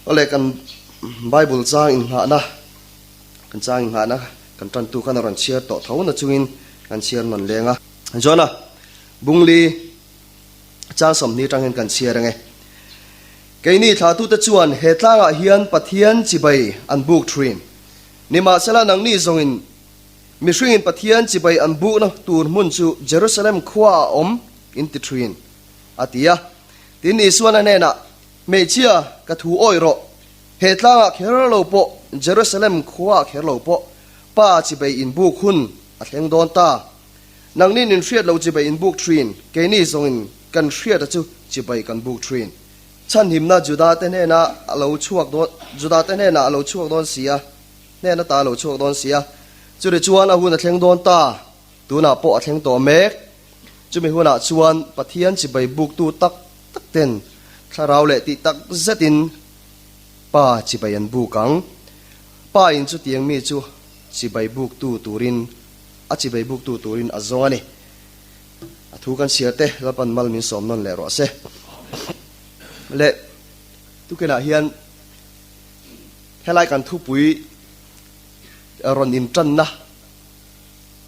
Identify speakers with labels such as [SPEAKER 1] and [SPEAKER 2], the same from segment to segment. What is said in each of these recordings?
[SPEAKER 1] ole kan Bible chang in ha na kan chang in ha na kan tan tu kan ron share to thau na chungin kan share non lenga jona bungli chang som ni tang kan share nge cái này thà tu ta chuan he tlanga hian pathian chibai an buk trin nima sala nang ni zongin mishrin pathian chibai an buk na tur mun chu Jerusalem khwa om in ti trin atia tin isuana ne na me chia ka thu oiro he tlanga kherlo po Jerusalem khwa kherlo po pa chibai in buk hun a thleng don ta nang ni nin hriat lo chibai in buk trin cái này zongin kan hriat chu chibai kan buk trin chan himna juda te ne na alo chuak don juda te ne na alo chuak don sia ne na ta alo chuak don sia chu de chuan a hun a thleng don ta tu na po a thleng to mek chu mi huna chuan pathian chi bai buk tu tak tak ten tharau le ti tak zatin pa chi bai an bukang pa in chu tiang mi chu chi bai buk tu turin a chi bai buk tu turin azonga ni a thu kan sia te la pan mal min som non le ro se lệ tu cái là hiền hay lại cần thu bụi ron in chân na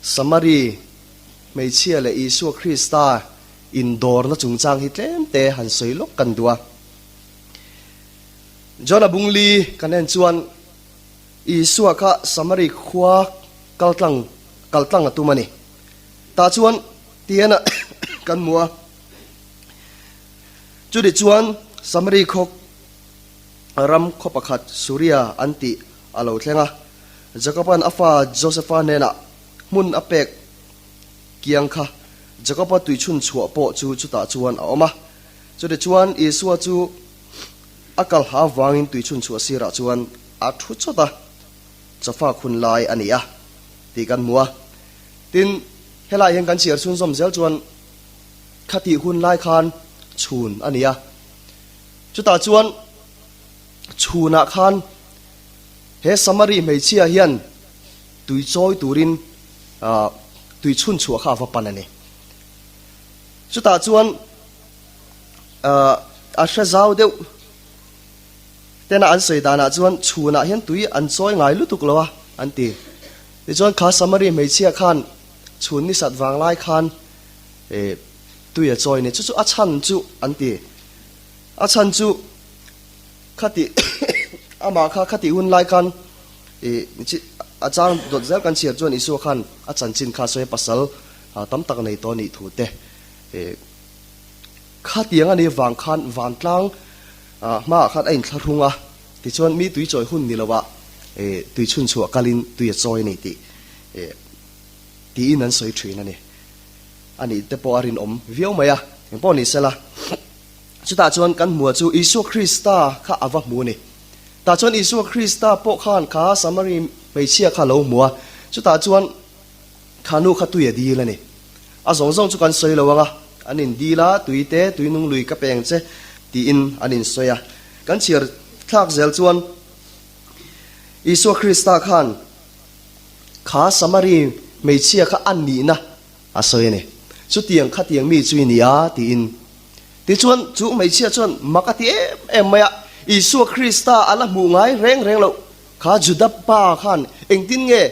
[SPEAKER 1] Samari mấy chia lệ Isu Christa in door nó trung trang hít lem te hàn sấy lốc cần đua John abung li kanen chuan Isu ka Samari khwa kaltlang tu mani ta chuan tiana kan mua chu de chuan Samari khok ram khopakhat Surya anti alo thlenga Jacoban afa Josepha nena mun apek kiang kha Jacoba tui chun chua po chu ta chuan a oma chu de chuan Isua chu akal ha wangin tui chun chua sira chuan a thu chota chafa khun lai ania ti kan mua tin helai hen kan chiar chun som zel chuan khati hun lai khan chun ania chu ta chuan chuna khan he Samari mei chia hian tui choi turin tui chun chua kha va panani chu ta chuan a shazau deu tena an sei dana chuan chuna hian tui an choi ngai lutuk lowa anti ti chuan kha Samari mei chia khan chun ni sat wang lai khan tui a choi ni chu a chan chu anti a chan chu khati ama kha khati hun lai khan a chang dot zel kan chiar chuan Isu khan a chan chin kha soi pasal tam tak nei to ni thu te khatiang ani wang khan wan tlang ma khat ain tharunga ti chuan mi tui choi hun ni lawa tui chun chu kalin tui choi nei ti in an soi thin ani te po arin om viau maya po ni sela chu ta chuan kan mua chu Isu Christa kha awa mu ni ta chuan Isu Christa po khan kha Samari mei chia kha lo mua chu ta chuan khanu kha tu ya di la ni a zong zong chu kan soi lo wanga anin di la tuite tuinung lui ka peng che ti in anin soya kan chiar thak zel chuan Isu Christa khan kha Samari mei chia kha an ni na a soi ni chu tiang kha tiang mi chui ni a ti in ti chuan chu mei chia chuan makati em maya Isu Christa ala mu ngai reng lo kha juda pa khan engtin nge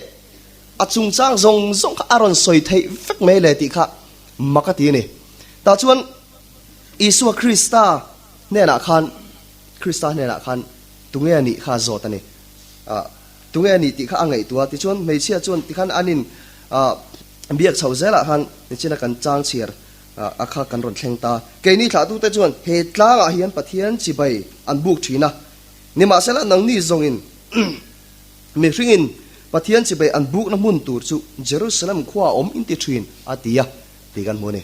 [SPEAKER 1] achung chang zong zong kha aron soi thei vek me le ti kha makati ni ta chuan Isu Christa nena khan tunge ani kha zot ani tunge ani ti kha angai tua ti chuan mei chia chuan ti khan anin biak chho zela han ni china kan chang chiar akha kan ron thleng ta ke ni thla tu te chuan he tlang a hian pathian chi bai an buk thina ni ma sela nang ni zongin me ringin pathian chi bai an buk na mun tur chu Jerusalem khwa om in ti thin atia ti kan mo ni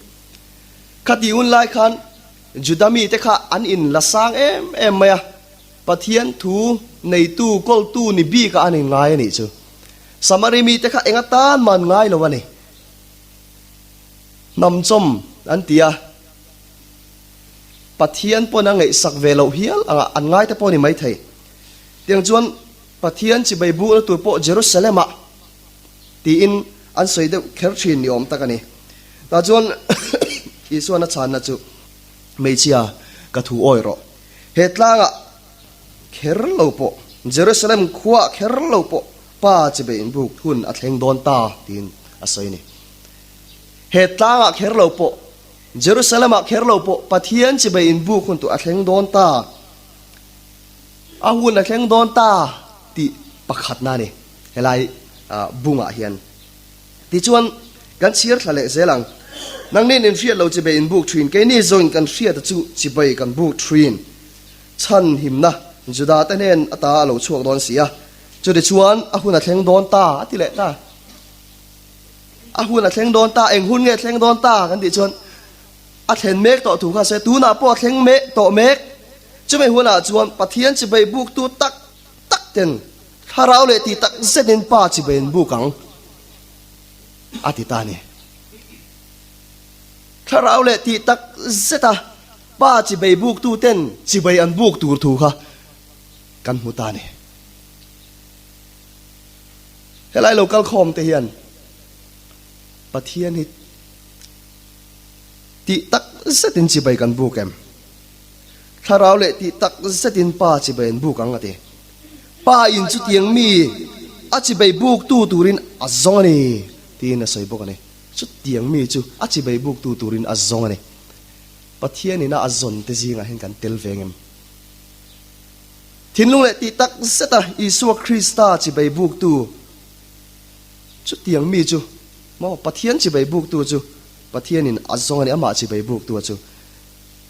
[SPEAKER 1] khati un lai khan judami te kha an in la sang em maya pathian thu nei tu kol tu ni bi ka ani ngai ni chu Samari mi te kha engatan man ngai lo wani nam chom antia pathian pona ngai sak velo hial anga an ngai te poni mai thei tiang chuan pathian chi bai bu na tur po Jerusalem a ti in an soi de kher thin ni om takani ta chuan Isu na chan na chu mei chia ka thu oiro he tlanga kher lo po Jerusalem khua kher lo po pa chi be in buk hun a thleng don ta tin asoi ni he tanga kher lo po Jerusalem a kher lo po pathian chi be in buk hun tu a thleng don ta a hun a thleng don ta ti pakhat na ni helai bunga hian ti chuan kan chiar thlale zelang nang nen in fiat lo chi be in buk thin ke ni zon kan fiat chu chi be kan buk thin chan himna juda ta nen ata lo chuak don sia chu de chuan a hun a thleng don ta ti le ta a hun a thleng don ta eng hun nge thleng don ta kan ti chuan a thlen mek to thu kha se tu na po thleng me to mek chu me hun a chuan pathian chi be buk tu tak tak ten tharau le ti tak zenin pa chi be in bukang ati ta ni tharau le ti tak zeta pa chi be buk tu ten chi be an buk tur thu kha kan mu ta ni helai local khom te hian pathian hi ti tak zetin chi be kan buk em tharau le ti tak zetin pa chi be an bukang ati pa in chu tiang mi a chi be buk tu turin azong ni ti na soi bok ani chu tiang mi chu a chi be buk tu turin azong ani pathian ina azon te zinga hen kan tel vengem thinlung le ti tak seta isu krista chi be buk tu chu tiang mi chu mo pathian chi be buk tu chu pathian in azong ani ama chi be buk tu chu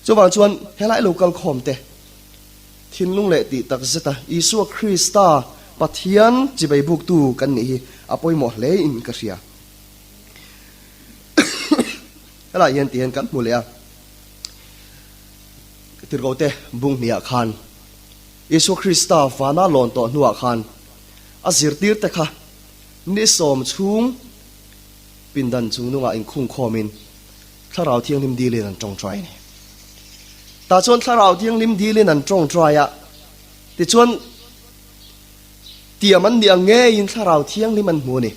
[SPEAKER 1] chu wang chuan helai local khom te thinlung le ti tak zeta isu krista pathian chi be buk tu kan ni hi apoi mo le in ka ria ala yen tien kan mulea tirgote bung nia khan isu krista fana lon to nuwa khan azir tir te kha ni som chung pindan chung nuwa in khung khomin tharau thiang lim dilin an tong trai ni ta chon tharau thiang lim dilin an tong trai ya ti chon tiaman ni ange in tharau thiang lim an mu ni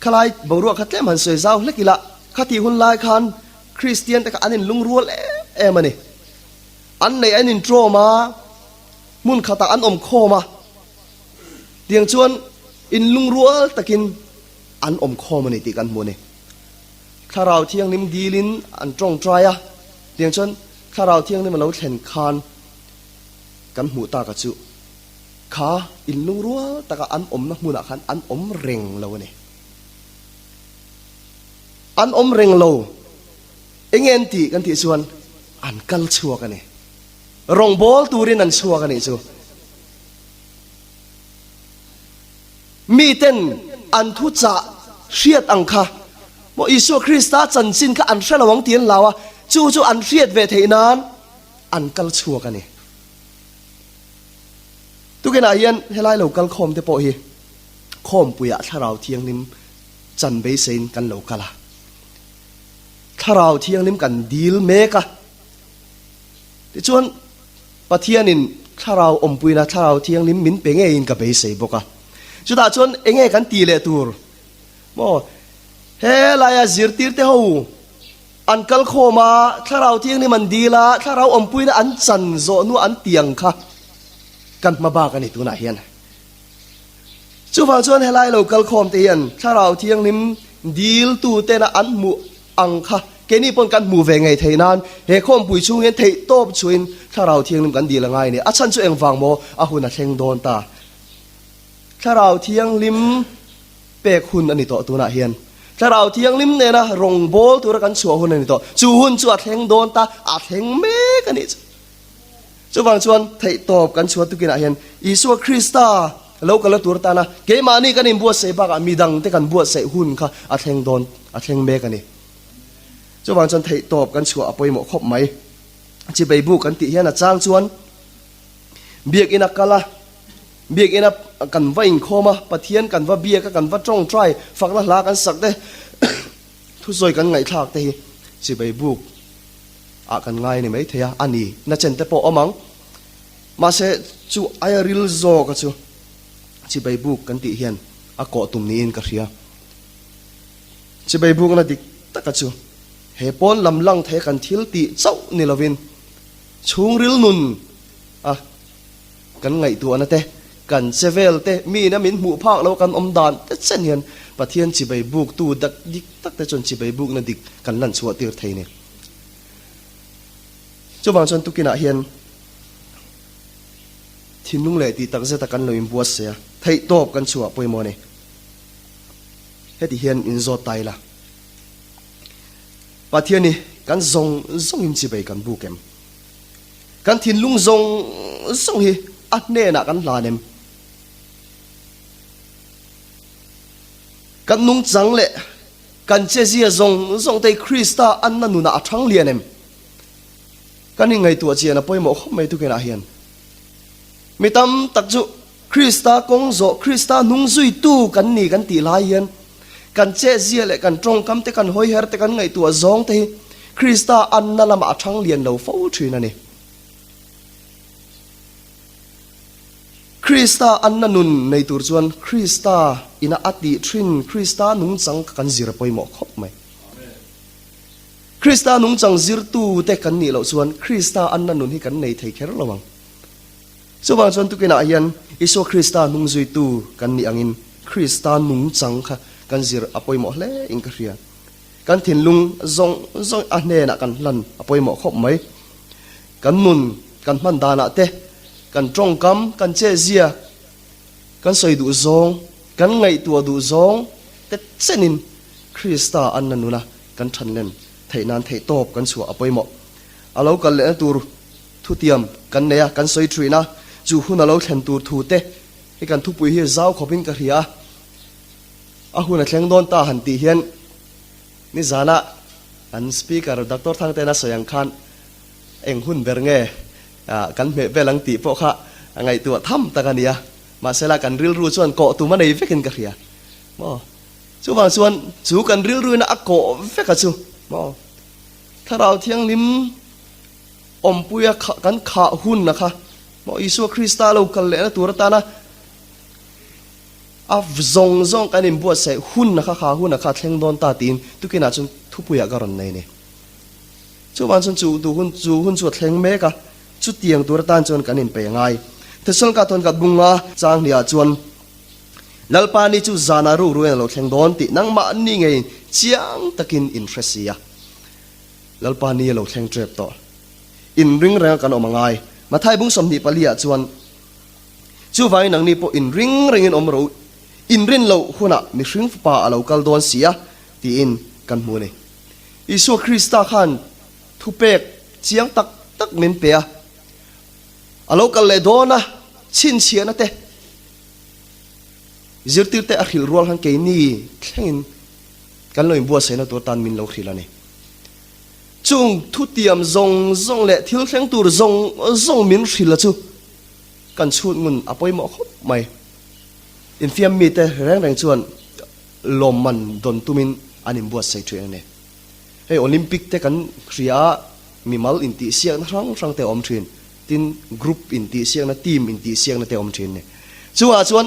[SPEAKER 1] khalai boru khatlem han soi zau lekila khati hun lai khan Christian ta anin lungrual emani an nei anin trauma mun khata an om khoma tiang chuan in lungrual takin an om khoma ni ti kan mu ni tharau thiang nim dilin an tong traya tiang chuan tharau thiang nim lo thlen khan kan mu ta ka chu kha in lungrual taka an om na muna khan an om reng lo ni an om reng lo engen ti kan ti chuan an kal chua ka ni rong bol turin an chua ka ni chu mi ten an thu cha hriat ang kha mo isu krista chan sin kha an hrawang tien lawa chu an hriat ve theinan an kal chua ka ni tu ke na hian helai local khom te po hi khom puya tharau thiang nim chan be sein kan lo kala tharau thiang lim kan dil meka ti chuan pathian in tharau ompuina tharau thiang lim min penge in ka be sei boka chuta chuan enge kan ti le tur mo he la ya zirtir te ho an kal khoma tharau thiang lim an dila tharau ompuina an chan zo nu an tiang kha kan ma ba kan ni tu na hian chu wang chuan helai local khom te hian tharau thiang lim dil tu te na an mu ang kha ke ni pon kan mu ve ngai theinan he khom pui chung hen thei top chuin tharau thiang lim kan di la ngai ni a chan chu eng wang mo a hun a thleng don ta tharau thiang lim pek hun ani to tu na hian tharau thiang lim ne na rong bol tu ra kan chu hun ani to chu hun chu a thleng don ta a thleng me kan ni chu wang chuan thei top kan chu tu kina hian isu krista local tur ta na ke mani kan im buat sei ba ka midang te kan buat sei hun kha a thleng don a thleng me kan ni chu wang chuan thei top kan chu apoi mo khop mai chi bei bu kan ti hian a chang chuan biak ina kala biak ina kan va in khoma pathian kan va biak ka kan va tong try fakla la kan sak de thu zoi kan ngai thak te hi chi bei bu a kan ngai ni mai theya ani na chen te po omang ma se chu ayaril zo ka chu chi bei bu kan ti hian a ko tum ni in ka ria chi bei bu na dik ta ka chu he pon lam lang the kan thil ti chau ni lovin chung ril nun a กันไงตัวนั่นเต้กันเซเวลเต้มีน้ำมินหมู่ภาคเรากันอมดานแต่เช่นเห็นปะเทียนจีใบบุกตูดักยิกตักแต่จนจีใบบุกนั่นดิกันลั่นชัวตีร์ไทยเนี่ยจุบางจนตุกินาเห็นที่นุ่งเลยตีตักเจตกันเลยบัวเสียไทยตบกันชัวปวยโมเนี่ยเฮ็ดที่เห็นอินโซไตละปะเทียนนี่กันซงอินจีใบกันบุกเอ็มกันทิ้งลุงซงฮีอันเน่น่ะกันลาเนมกันนุ่งจังเละกันเจเซียซงเตคริสตาอันนั้นนุน่ะทั้งเลียนเนมกันยังไงตัวเจียนะปอยหมอกไม่ตุกินาเฮียนมีตำตักจุคริสตากงโจคริสตานุ่งซุยตู้กันนี่กันตีลายเฮียนกันเจเซียเละกันตรงคำเตกันหอยเฮร์เตกันไงตัวซองเตคริสตาอันนั้นละมาทั้งเลียนเราฟูทรีนั่นนี่คริสตาอันนั้นนุนในตัวจวนคริสตาอินาอติทรินคริสตานุ่งจังกันจิรปอยหมอกครบไหมคริสตานุ่งจังจิรตูเตกันนี่เราจวนคริสตาอันนั้นนุนให้กันในไทยแค่ระวังส่วนบางจวนตุกินายันอิโซคริสตานุ่งจุยตูกันนี่อังอินคริสตานุ่งจังค่ะกันจิรอปอยหมอกเล่อิงกะเรียกันถิ่นลุงซงอันเน่นะกันลันอปอยหมอกครบไหมกันนุนกันมันดานะเตกันตรงกำกันเจเซียกันสวยดูซองกันไงตัวดูซองแต่เส้นินคริสตาอันนั้นนู่นนะกันทันเล่นไทยนานไทยตบกันสัวอภัยหมอเอาเรากันเล่นตัวทุเตียมกันเนี่ยกันสวยทรีนะจู่หุ่นเราเห็นตัวทูเตให้กันทุบปุยเฮียเจ้าขบินกะเรียหุ่นแข่งโดนตาหันตีเฮียนนี่จานะอันสปีกเกอร์ด็อกเตอร์ทางเตนะสยังคันเองหุ่นเบรเง่กันเมเวลังตีพวกข้าไงตัวทำตะกันเนี่ยมาเสละกันริลรู้ส่วนเกาะตัวมันในเวกันกะเรียมอส่วนบางส่วนจู่กันริลรู้นะเกาะเวกันจู่มอถ้าเราเที่ยงลิมอมปุยกันขาหุ่นนะคะมออิสุคริสตาเรากันเลยนะตัวรัตนะซงกันอิมบัวเสหุ่นนะคะขาหุ่นนะคะเที่ยงโดนตาตีนตุกินาจนทุปุยกันรอนในเนี่ยส่วนบางส่วนจู่ดูหุ่นจวดเที่ยงเมกะจุดเตียงตัวตันจวนกันอินไปยังไงแต่ส่วนการทนกับบุงงาจางเนี่ยจวนลัลปานี่จู่จานารู้เราแข่งโดนตินังมาอันนี้ไงเจียงตะกินอินเทรสเซียลัลปานี่เราแข่งเจ็บต่ออินริงแรงกันออกมาไงมาไทยบุ้งสมดีปลียจวนจู่ไว้หนังนี้พออินริงอินอมรู้อินรินเราหัวหน้ามีริงฟ้าเรากัลโดนเสียตีอินกันมูนี่อิสุคริสตาขันทุเปกเจียงตักมินเปียเรากันเลยโดนนะชินเชียนะเตจิรติเตอขิลรัวหันเกนี่แข่งกันเลยบัวเสนาตัวตันมินเราขิลนี่จุงทุเตียมซงเละทิลแข่งตัวซงมินขิลจูกันชุดมุนอภัยหมอกไม่อินฟิมมีเตแรงชวนลมมันโดนตุมินอันนี้บัวเสยช่วยเนี่ยเฮ้โอลิมปิกเตกันเคลียมีมัลอินติเสียงครั้งเตออมทรีนตินกรุ๊ปอินติเสียงนะทีมอินติเสียงนะเตออมทรีนเนี่ยส่วน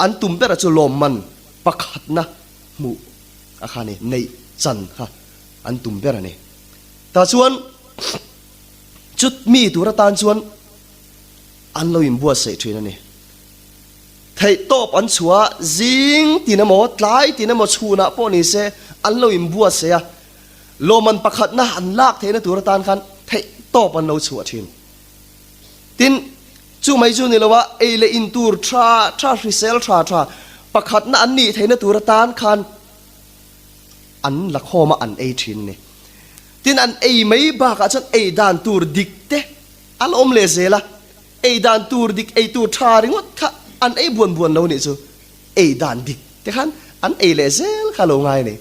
[SPEAKER 1] อันตุ่มเประจุลมมันปักหัดนะมูอาคานี่ในจันค่ะอันตุ่มเประเนี่ยแต่ส่วนจุดมีตัวรัตานส่วนอันเราอิมบัวเสยทรีนั่นเนี่ยไทยตบอันชัวจิงตีนโมดไล่ตีนโมชูนะพวกนี้เสอันเราอิมบัวเสียโลมันประคัดนะอันลากเทนตัวตานคันเทตบอันเราชัวชินตินจู่ไม่จู่นี่ละว่าเอเลอินตูร์ทราฟริเซลทราประคัดนะอันนี้เทนตัวตานคันอันละข้อมาอันเอชินเนี่ยตินอันเอไม่บากอาจจะเอดานตูร์ดิกเตอันอมเลเซละเอดานตูร์ดิกเอตูร์ทราริงวดค่ะอันเอบวนเราเนี่ยจู่เอดานดิกแต่คันอันเอเลเซลค่ะลงไงเนี่ย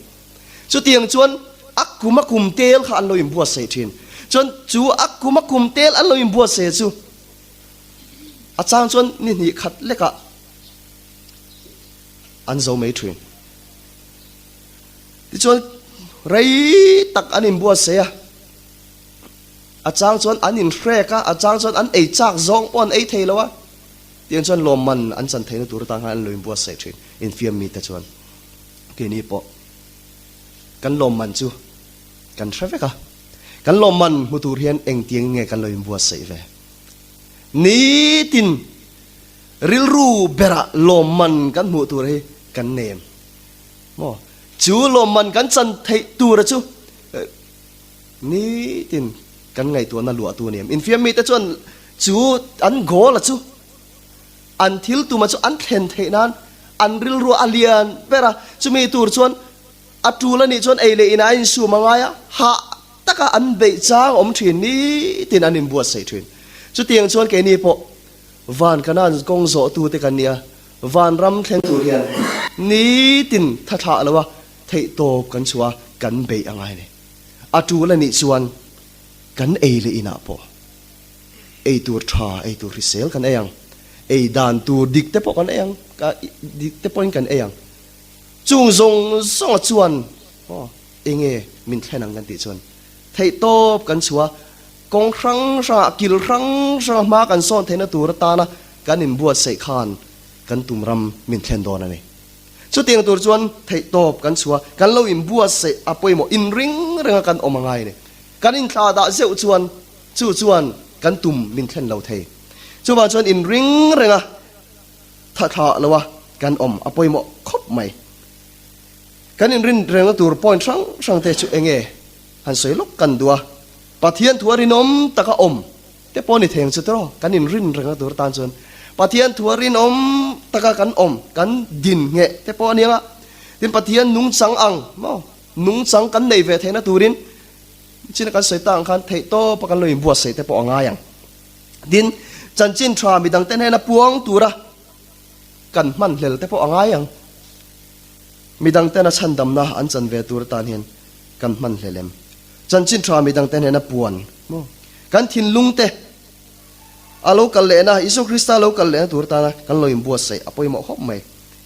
[SPEAKER 1] จู่เตียงจวนอักกุมาคุมเตลขันเราอิมบัวเสียทินจนจูอักกุมาคุมเตลอันเราอิมบัวเสียจูอาจารย์จนนี่ขัดเล็กอะอันโซไม่ทินที่จนไรตักอันอิมบัวเสียอาจารย์จนอันอินเฟรกะอาจารย์จนอันเอจากซองปอนเอเทแล้ววะเตียงจนลมมันอันสันเทนตัวต่างอันเราอิมบัวเสียทินอินฟิมมีแต่จนแค่นี้ปะกันลมมันจูกันทราฟิกะกันลมมันมุตุเรียนเองเตียงไงกันเลยบัวเสียเว นี้ตินริลรูเบระลมมันกันหูตัวเลยกันเนมโอ้จูลมมันกันจันเทตัวละจูนี้ตินกันไงตัวนั่นหลัวตัวเนี่ยอินฟิมมีแต่จนจูอันโกละจูอันทิลตัวมันจูอันเทนเทนั้นอันริลรัวอเลียนเปร่าจูมีตัวจวนอัตูละนี่จวนเอเลอินาอินสูมังไงอะฮะตะกะอันเบจางอมทินนี้ตินอันนิมบัวใส่ทินจูเตียงจวนแกนี่พอวันกันนั่นกงโซตัวเตกันเนี่ยวันรำเทนตัวเรียนนี้ตินทัทะแล้ววะเทโตกันชัวกันเบยังไงเนี่ยอัตูละนี่จวนกันเอเลอินาพอเอตัวทราเอตัวริเซลกันเองเอดานตัวดิกเตปกันเองก็ดิกเตปกันเองจุงซงสองจวนเองมินแค่นังกันติจวนไทยโตกันชัวกองครั้งระกิลครั้งระมากันซ่อนเทนตัวรตานะกันอินบวชใส่ขานกันตุมรำมินแค่นโดนนี่ชุดเตียงตัวจวนไทยโตกันชัวกันเราอินบวชใส่อภัยหมออินริงเรื่องกันอมังไงเนี่ยกันอินทาดาเซลจวนจู่จวนกันตุมมินแค่นเราเทจู่ว่าจวนอินริงเรื่องท่าท่าแล้ววะกันอมอภัยหมอคบไหมกันอินริงเรื่องตัวปอยช่างเตชุเองหันสวยลกกันดัวปะเทียนทัวรินอมตะกะอมแต่ปอนี่เทงสุดรอกันอินรินเรื่องตัวตานจวนปะเทียนทัวรินอมตะกะกันอมกันดินเงะแต่ปอนี่ละดินปะเทียนนุงสังอังมอนุงสังกันในเวทนะตัวรินจินกันใส่ต่างกันเทโตปะกันเลยบวชใส่แต่ปอง่ายอย่างดินจันจินทรามีดังเต้นให้นะปวงตัวละกันมันเลลแต่ปอง่ายอย่างมีดังเต้นนะชันดำนะอันจันเวตัวตานเห็นกันมันเลลมจันจินทรามีดังเต้นให้นะปวนกันทินลุงเตะอาโลกันเลนะอิสุคริสต์อาโลกันเลนะตัวตานะกันเลยบวชใส่อภัยหมอหอบไหม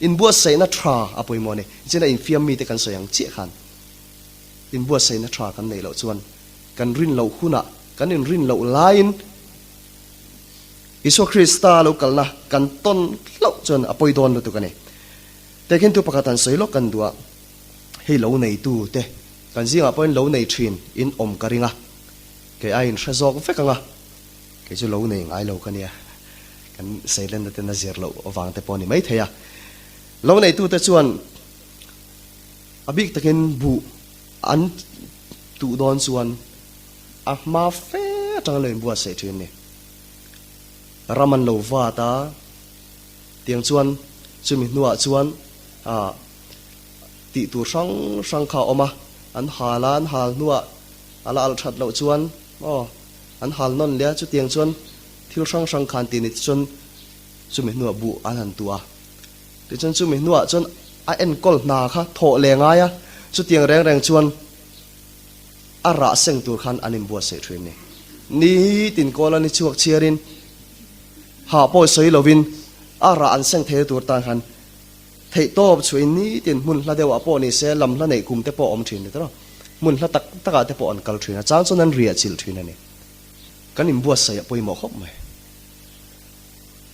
[SPEAKER 1] อินบวชใส่นะทราอภัยหมอเนี่ยจินอินฟิมมีแต่กันใส่ยังเจี๊ยขันอินบวชใส่นะทรากันในเหล่าชวนกันรินเหล่าขุนะกันอินรินเหล่าไลน์อิสุคริสต์อาโลกันนะกันต้นเหล่าชวนอภัยโดนตัวกันเนี่ยแต่เห็นตัวประกาศใส่โลกันตัวให้เหล่าในตัวเตะกันซิงอ่ะเป็นเหล่าในทรินอินอมกันริงอ่ะแกไอ้อินเชซอกเฟกังอ่ะแกจะเหล่าในไอ้เหล่ากันเนี่ยกันใส่เล่นแต่น่าเสียเหล่าวางแต่ปอนี่ไม่เทียเหล่าในตัวแต่ส่วนอบิกตะเกินบุอันตูดอนส่วนอ่ะมาเฟจังเลยบัวใส่ทรินเนี่ยรามันเหล่าวาตาเตียงส่วนจุมินัวส่วนติตัวช่างข่าวออกมาอันหาล้านหานัวอะไรชัดเหล่าชวนอันหาลนนเลี้ยจุดเตียงชวนที่ช่างคันตีนิชวนจุมินัวบุอันหันตัวที่ชวนจุมินัวชวนไอเอ็นกอลนาค่ะโถแรงไงอะจุดเตียงแรงชวนอาระเซงตัวคันอันนิมบัวเสียทรินนี่ตินกอลนี่ชวกเชียรินหาปอยสวยเหลวินอาระอันเซงเทตัวตาคันเทโต้ช่วยนี้ตินมุนละเดวะปอนี่เสลำละในกลุ่มเตปออมทรินเด้อมุนละตะกาเตปออันกัลทรินจางส่วนนั้นเรียจิลทรินนี่กันอิมบัวใส่ปอยหมอคบไหม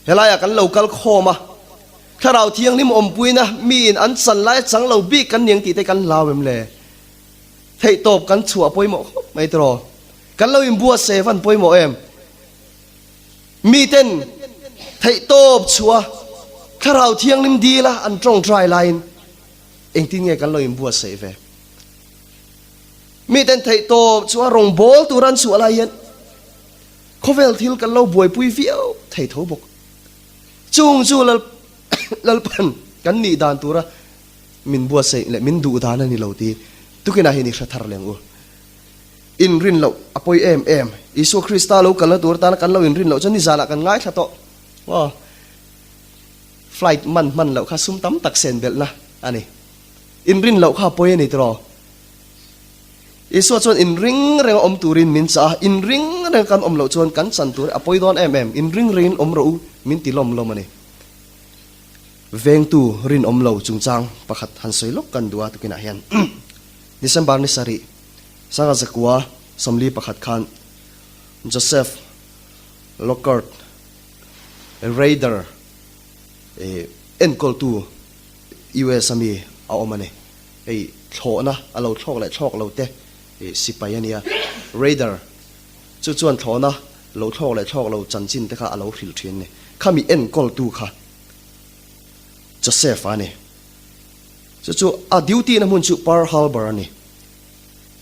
[SPEAKER 1] เฮลายกันเหล่ากัลโคมาถ้าเราเที่ยงนี่มอมปุยนะมีอินอันสันไล่จังเหล่าบีกันยังตีแต่กันลาวเอ็มเลยเทโต้กันชัวปอยหมอคบไม่ตรอกันเราอิมบัวเซฟันปอยหมอเอ็มมีเต้นเทโต้ชัวถ้าเราเที่ยงนิมดีละอันตรงไตรไลน์เองที่ไงกันเราอิมบัวเซฟมีแต่ไทยโตชัวรงโบลตัวรันชัวอะไรยันเขาเวลทิลกันเราบวยปุยเฟียวไทยโถบกจุงจูลลปันกันนี่ดานตัวระมินบัวเซและมินดูดานันนี่เราตีทุกินาเฮนิชะทาร์เลงอูอินรินเราอภัยเอ็มอิสุคริสต์เรากันเราตัวตากันเราอินรินเราจนนิจาละกันง่ายชะโตว่าไฟล์มันเราข้าซุ่มตั้มตักเซนเบลนะอันนี้อินรินเราข้าป่วยนี่ตรออิสวชวนอินริงเรื่องอมตูรินมินซาอินริงเรื่องการอมเราชวนกันสันตัวอภัยดอนอินริงรินอมเรามินติลมเรามันนี่เวงตูรินอมเราจุงจังประคัดหันสวยลกกันดัวตุกินาเฮียนดิฉันบางนิสารีสังกัดจักวาสมลีประคัดคันโจเซฟล็อกเกิร์ดเรเดอร์เอ็นกอลตูยูเอสมีเอามาเนี่ยโชนะเราโชกเลยโชกเราเตะสิไปยันเนี่ยเรเดอร์จุดส่วนโชนะ lo thok le thok lo chan chin te kha alo hril thin ni khami en kol tu kha Joseph ani chu a duty na mun chu Pearl Harbor ani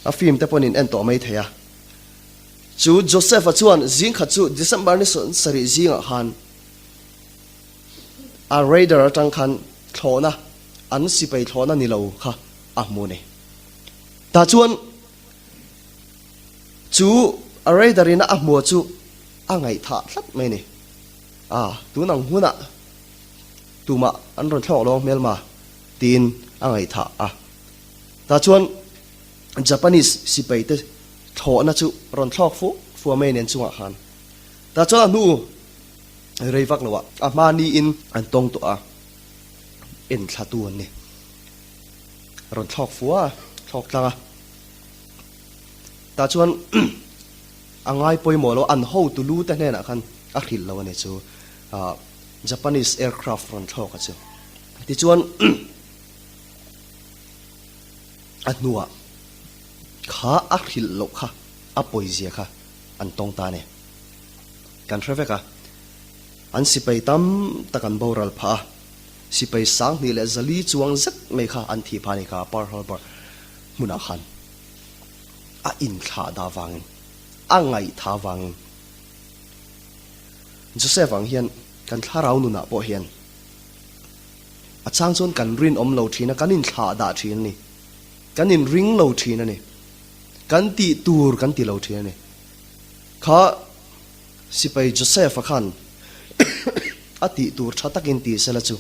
[SPEAKER 1] a film te ponin en to mai theya chu Joseph a chuan jing kha chu December ni son sari jing han a raider tang khan thlona an sipai thlona ni lo kha a mu ni ta chuan chu a raider ina a mu chu a ngai tha thlat mai ni tu nang huna tuma an ron thlok lo melma tin a ngai tha ta chuan Japanese sipai te thona chu ron thlok fu mai nen chunga han ta chuan nu reivak lowa a mani in an tong to en thatu an ni ron thlok fuwa thlok tlanga ta chuan angai poimo lo an ho tu lu ta hna khan a khil lo ani chu Japanese aircraft ron thlok a chu ti chuan nuwa kha a khil lo kha a poizia kha an tong ta ne kan traffic an sipai tam takan boral pha sipai sang ni le zali chuang zat mai kha an thi phani kha Pearl Harbor muna khan a in kha da wang a ngai tha wang Joseph ang hian kan tharau nu na po hian a chang chon kan rin om lo thina kan in thla da thin ni kan in ring lo thina ni kan ti tur kan ti lo thina ni kha sipai Joseph khan ati tur thatakin ti sela chu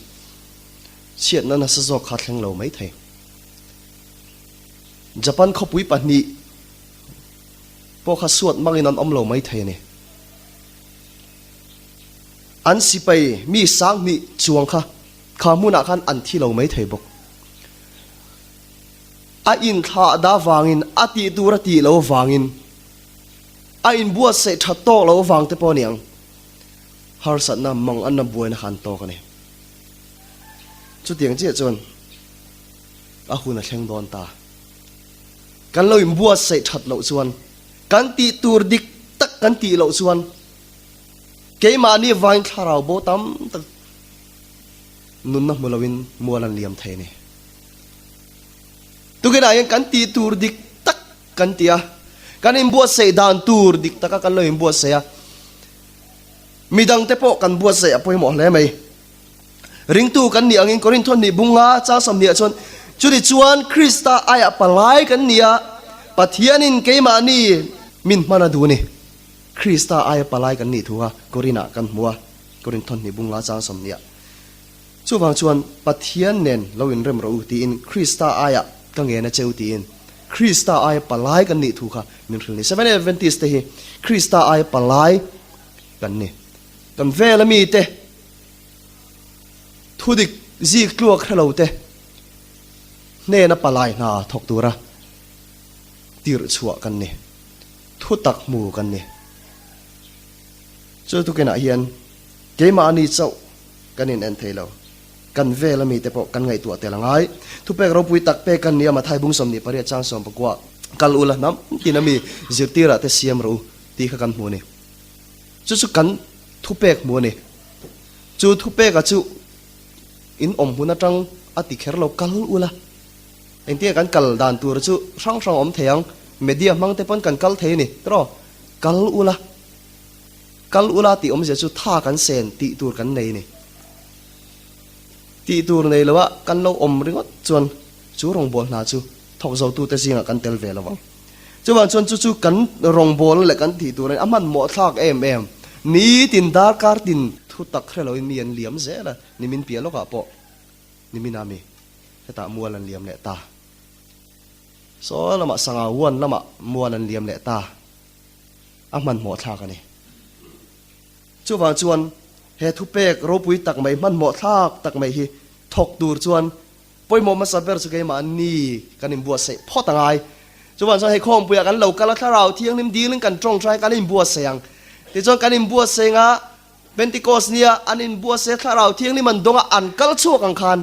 [SPEAKER 1] chiat na sa zo kha thleng lo mai thai Japan khopui pani po kha suat mangin an om lo mai thai ni an sipai mi sang ni chuang kha khamuna khan an thi lo mai thai bok a in tha da wangin ati tur ti lo wangin a in buat se thatto lo wang te poniang har sat na mang an na buai na khan to ka ni chu tiang che chon a hu na thleng don ta kan lo im buat se that lo chuan kan ti tur dik tak kan ti lo chuan ke ma ni vain tharau bo tam tak nun na mulawin mualan liam thai ni tu ke na yang kan ti tur dik tak kan tia kan im buat se dan tur dik tak kan lo im buat se midang te po kan buat se apoi mo hle mai ring tu kan ni angin Korinthon ni bunga cha sam ni chon churi chuan Krista aya palai kan nia pathianin keima ni min mana du ni Krista aya palai kan ni thuwa Korina kan muwa Korinthon ni bunga cha sam nia chu wang chuan pathian nen loin rem ro ti in Krista aya ka nge na cheu ti in Krista aya palai kan ni thu kha min thil ni 7 Adventist te hi Krista aya palai kan ni kan vela mi te thudik zik tluak khalo te ne na palai na thok tura tir chua kan ni thu tak mu kan ni chu tu kena hian keima ani chau kanin en thailo kan vela mi te po kan ngai tu te langai thu pek ro pui tak pe kan ni ma thai bung som ni pare chang som pakwa kal ula nam tinami zirtira te siam ro ti kha kan mu ni chu kan thu pek mu ni chu thu pek a chu in om huna tang ati kher lo kal ula ente kan kal dan tur chu sang sang om theyang media mang te pon kan kal thei ni tro kal ula ti om je chu tha kan sen ti tur kan nei ni ti tur nei lawa kan lo om ringot chuan chu rong bol na chu thok zo tu te singa kan tel ve lawang chuan chu kan rong bol le kan ti tur aman mo thak em ni tin dar kar tin thu tak khrelo mian liam zela ni min pia loka po ni minami ta mualan liam le ta so lama sanga wan lama mualan liam le ta aman mo thak ani chuan he thu pek ro pui tak mai man mo thak tak mai hi thok tur chuan poimo ma saber chu ke ma ni kanin bua se photangai chuan he khom puya kan lo kala tharau thiang nim ding kan tong trai kanin bua seang ti chuan kanin bua senga Pentecost nia anin bua se tharau thiang ni man donga an kal chuak ang khan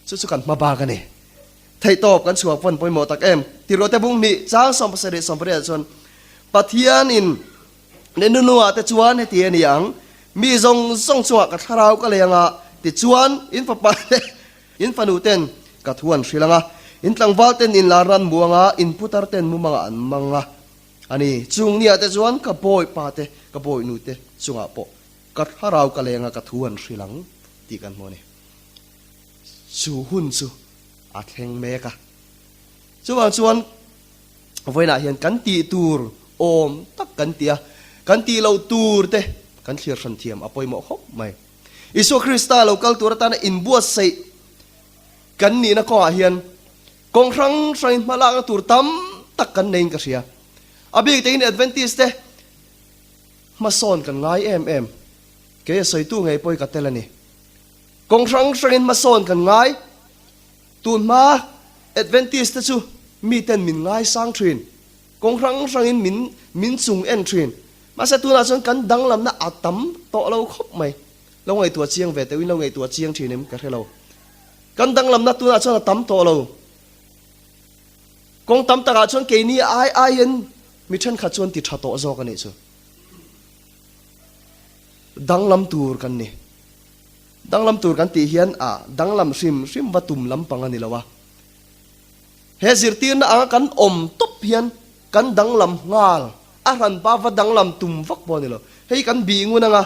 [SPEAKER 1] chu kan ma ba ka ni thei top kan chuak pon poimo tak em ti ro te bung ni chang som pasari som pare chon pathian in เนนุนัวแต่ชวนให้เตียนี่ยังมีทรงชัวกับทาราวก็เลยยังอ่ะติชวนอินฟปาอินฟานูเต็นกับทวนสิลังอ่ะอินตังวาลเต็นอินลารันบัวงอ่ะอินพุตาร์เต็นมุมังอันมังอ่ะอันนี้จุงเนี่ยแต่ชวนกับโบยปาเตกับโบยนูเตจุงอ่ะโปกับทาราวก็เลยยังอ่ะกับทวนสิลังตีกันโมนี่จูหุ่นจูอาเทงเมกะชวนเวลาเห็นกันตีตูร์โอมตักกันตีกันตีเราตูร์เตกันเขียนสันเทียมอภัยหมอกไม่อิสุคริสต์เราเกลตัวตานอินบัวใส่กันนี่นะก็เห็นกองครั้งใส่มาลากตูร์ตั้มตักกันเองก็เสียอภิกษ์ในแอดเวนติสเตมาสอนกันง่ายเอ็มเกยใส่ตู้ไงปอยกัดเตลนี่กองครั้งใส่มาสอนกันง่ายตูนมาแอดเวนติสต์จูมีแต่มินง่ายสร้างทรินกองครั้งใส่มินซุงเอ็นทรินมาเสตุนาชนกันดังลำน่ะอัตตั้มโตเราครบไหมเราไงตัวเชียงเวทวินเราไงตัวเชียงทีนึงกันให้เรากันดังลำน่ะตัวน่ะชนตั้มโตเรากองตั้มตะกาชนเกนี่ไอเห็นมิชันขัดชนติดชาโตโจกันนี่จูดังลำตูร์กันนี่ดังลำตูร์กันตีเฮียนดังลำซิมวัตุมลำปังกันนี่ละวะเฮซิร์ตีนอ่ะกันอมตบเฮียนกันดังลำงาลอารันป้าวัดดังลำตุ่มฟักบอนี่เหรอให้กันบีงูนังอ่ะ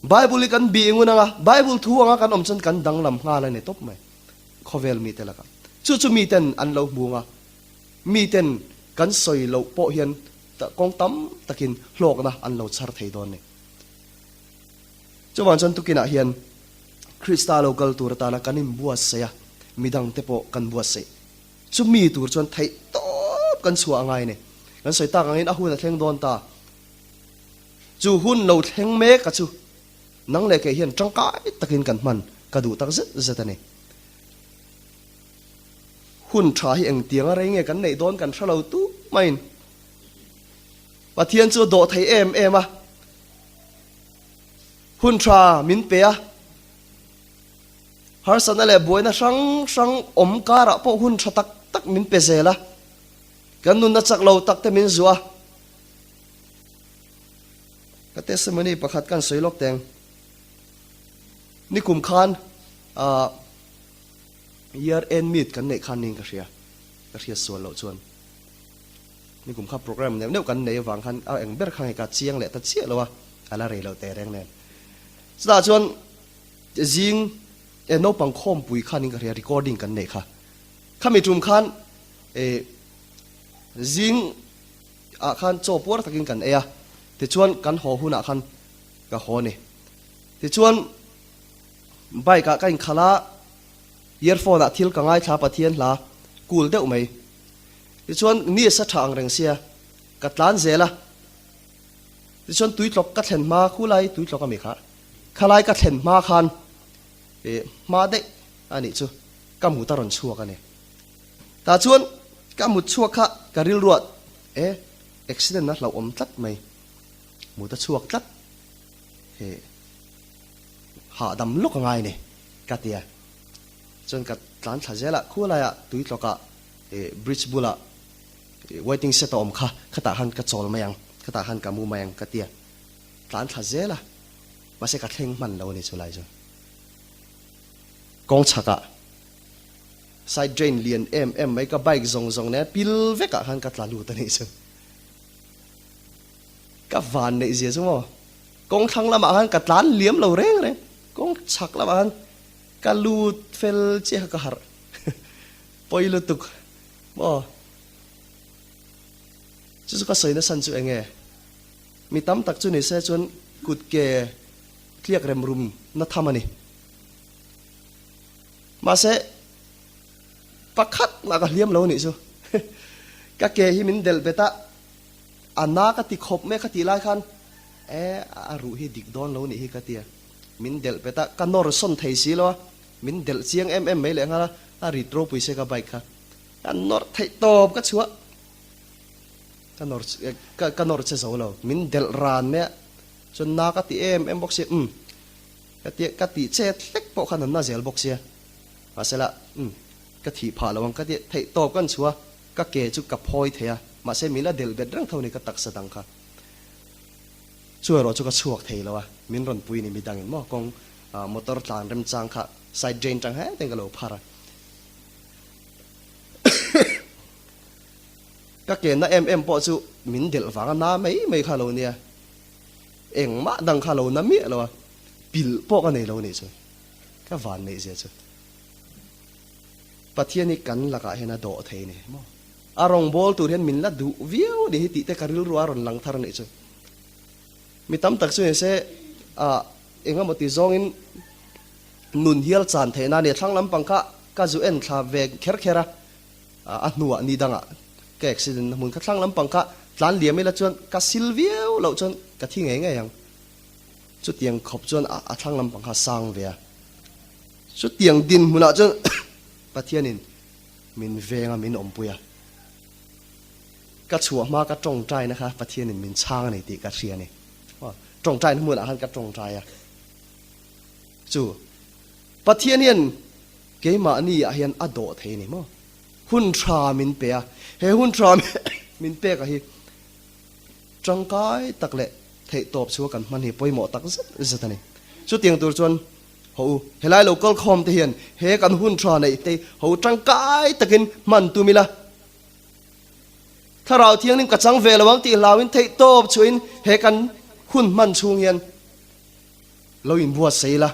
[SPEAKER 1] ไบเบิลกันบีงูนังอ่ะไบเบิลทั่วงะกันอมฉันกันดังลำงาอะไรเนี่ยตบไหมข้อเวลมีแต่ละกันจู่มีเต็นอันเราบัวงะมีเต็นกันสอยเราโปเฮียนตะกองตั้มตะกินโลกนะอันเราชาร์ไทยดอนเนี่ยจู่วันฉันตุกินอ่ะเฮียนคริสตัลเราเกลตัวตานะกันนิมบัวเสียมีดังเตโปกันบัวเสียจู่มีตัวจนไทยกันชัวไงเนี่ยกันใส่ตากันนี้อาหุ่นเทงโดนตาจู่หุ่นเราเทงเมกะจู่นังเล็กเห็นจังกายตะกินกันมันกระดูตักเจเนี่ยหุ่นชายเองเตียงอะไรเงี้ยกันในโดนกันถ้าเราตู้ไม่ปะเทียนจู่โดดไทยเอ็มอ่ะหุ่นชามินเปียฮาร์สันนั่นแหละบวยนะสังอมการะพวกหุ่นชาตักมินเปเซละกันนุนนัดจักเราตักเตมินซัวก็เทศมันนี่ประคัดกันสวยลกแดงนี่กลุ่มคานyear end meet กันในคันนึงก็เสียส่วนเราชวนนี่กลุ่มข้าโปรแกรมเนี่ยกันในวังคันเอาเองเบิร์ขังให้กัดเชียงแหละตัดเชี่ยแล้ววะอะไรเราแต่แรงแน่สุดท้ายชวนจิงนปังคอมปุยคันนึงก็เสีย recording กันในค่ะข้ามีจุ่มคันจิงคันโจปวดตะกินกันที่ชวนกันหัวหุ่นคันกับหัวนี่ที่ชวนใบกันขลาเยอร์โฟนทิลกังไงชาปะเทียนลากูลเดอไหมที่ชวนนี่สัทางเริงเสียกัดล้านเจละที่ชวนตุยตลกกัดเห็นมาคู่ไลตุยตลกก็มีค่ะขลายกัดเห็นมาคันมาเด็กอันนี้จูกำหูตะรอนชัวกันเนี่ยแต่ชวนกำหูชัวค่ะกะริลรวดอุบิเหตุนะเราอมตัดไหมหมูตะชัวตัดหาดำลุกง่ายเนี่ยกัดเดียจนกัดร้านถ่ายเจละคู่อะไรตุยตลกบริดจ์บุละwaiting set อมค่ะขตาหันกระโจลมายังขตาหันกับมูมายังกัดเดียร้านถ่ายเจละมาเสกัดเท่งมันเราเนี่ยสุดไรจนกองชักside drain เลียนไม่ก็ใบกซงเนี่ยพิลเวกหันกัดลาลูตัวนี้จนกับวานในเสียสมอกองทั้งละมาหันกัดล้านเลี้ยมเราเร่งเลยกองชักละมาหันกัลูดเฟลเจ้าก็หาปอยลุตุกบ่จุดก็สวยนะสันจุเองมีตั้มตักจุนี่เสียจนกุดเกะเคลียกเรมรุมนัทธามันนี่มาเสปักขัดมาก็เลี้ยมเรานี่จูก็เกะฮิมินเดลเบต้าอันน่าก็ติขบไม่ก็ติไล่คันอารู้ฮิดิกดอนเรานี่ฮิก็ติมินเดลเบต้ากันนอร์ซอนไทยสิล้อมินเดลเสียงไม่เลยงั้นละรีโทรปุยเสกใบค่ะกันนอร์ไทยตบก็ชัวกันนอร์เชสเอาเรามินเดลรานเนี่ยจนน่าก็ติบอกเสียก็ติเช็ดเล็กพอขนาดน่าเสียบอกเสียมาเสร็จละก็ถีผ่าระวังก็ติไทยตบกันชัวก็เกจุกับพอยเทีย มาเซมิละเดลเบ็ดเรื่องเท่านี้ก็ตักสดังค่ะช่วยเราจะก็ช่วยเทแล้ววะมินรอนปุยนี่มีดังเห็นมั้งกองมอเตอร์จางเริ่มจางค่ะไซด์เดรนจางแฮ่เต็งกะโลพาระก็เกณฑ์นะปอจูมินเดลฟังน้าไม่ข้าโลเนี่ยเอ็งมาดังข้าโลน้ำมีแล้ววะปิลปอกันในโลนี่จูก็วันนี่เสียจูปัทยานี่กันละก็เห็นน่ะโดดเทนี่มั้งอารมณ์บอลตัวเห็นมินละดูวิวนี่ติแต่การิลรัวรอนหลังทารนี่จูมีตั้มตักช่วยเสเองก็มาติจงอินนุนเฮียลจานเทน่าเนี่ยทั้งลำปังก็จูเอ็นทาเวกเคระนัวนี่ดังแกกสินมุนก็ทั้งลำปังก็หลานเหลี่ยมไม่ละจวนก็ซิลเวียวเราจวนก็ทิ้งไงยังจุดเตียงขบจวนทั้งลำปังก็สร้างเวียจุดเตียงดินมุนละจวนปะเทียนินมินเวงมินอมปุยก็ชัวมาก็จงใจนะคะปะเทียนินมินช่างในตีกระเชียนี่จงใจทั้งหมดอาหารก็จงใจจู่ปะเทียนินเกมานี่อาเฮียนอโดเทนี่มั้งหุ่นชามินเปียเฮหุ่นชามินเปียก็ฮีจังกายตักเละเทตบชัวกันมันเฮปอยหมอตักสัตนี่ชุดเตียงตัวจวนหูเฮลัยโลกอลคอมเทียนเฮกันหุ่นชาในเตหูจังกายตักินมันตัวมิละถ้าเราเที่ยงนี่กัดจังเวลวังตีลาวินเทตบช่วยเฮกันหุ่นมันชูเงียนเราอินบัวเสียละ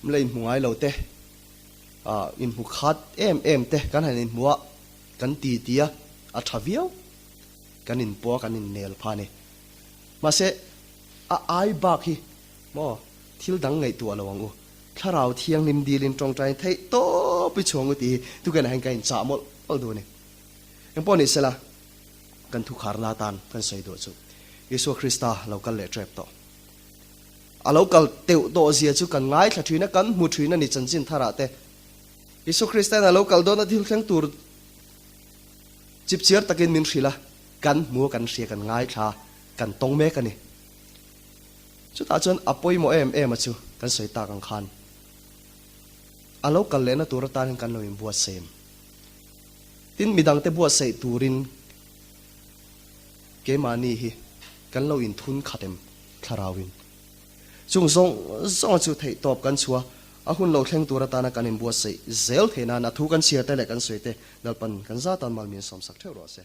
[SPEAKER 1] ไม่อินหัวเราเตอินหัวขาดเอ็มเตกันให้อินหัวกันตีอัฐวิวกันอินปัวกันอินเนลพานี่มาเสไอบากฮีมอทิลดังไงตัวระวังอูถ้าเราเที่ยงนิมดีลินตรงใจเทโตไปชงกูตีทุกคนให้กันจ่าหมดเอาดูนี่ยังป้อนนี่เสละกันทุกขารนาตันกันใส่ตัวจุเยซูคริสต์เรากันเละเจ็บต่อเรากันเตวโตเสียจุกันง่ายถ้าทีนั้นกันมุทีนั้นนี่จันจินทาระเตเยซูคริสต์เรากันโดนที่เลี้ยงตัวจิบเชียร์ตะกินมินชีละกันมัวกันเสียกันง่ายชากันตรงเมกันนี่ชุดอาจารย์อภัยโมเอ็มมาจูกันใส่ตากังคันเรากันเล่นตัวรัตานกันเราอินบัวเซมทินมีดังเตบัวเสตูรินเกมานี่ฮีกันเราอินทุนขัดเอ็มคาราวินจุงส่งจุดให้ตอบกันชัวหุ่นเราแข่งตัวรัตานกันอินบัวเสเซลเทนานาทุกันเสียแต่เล็กกันสวยเตดัลปันกันซาตันมาลมีสมศักดิ์เท่าไรเส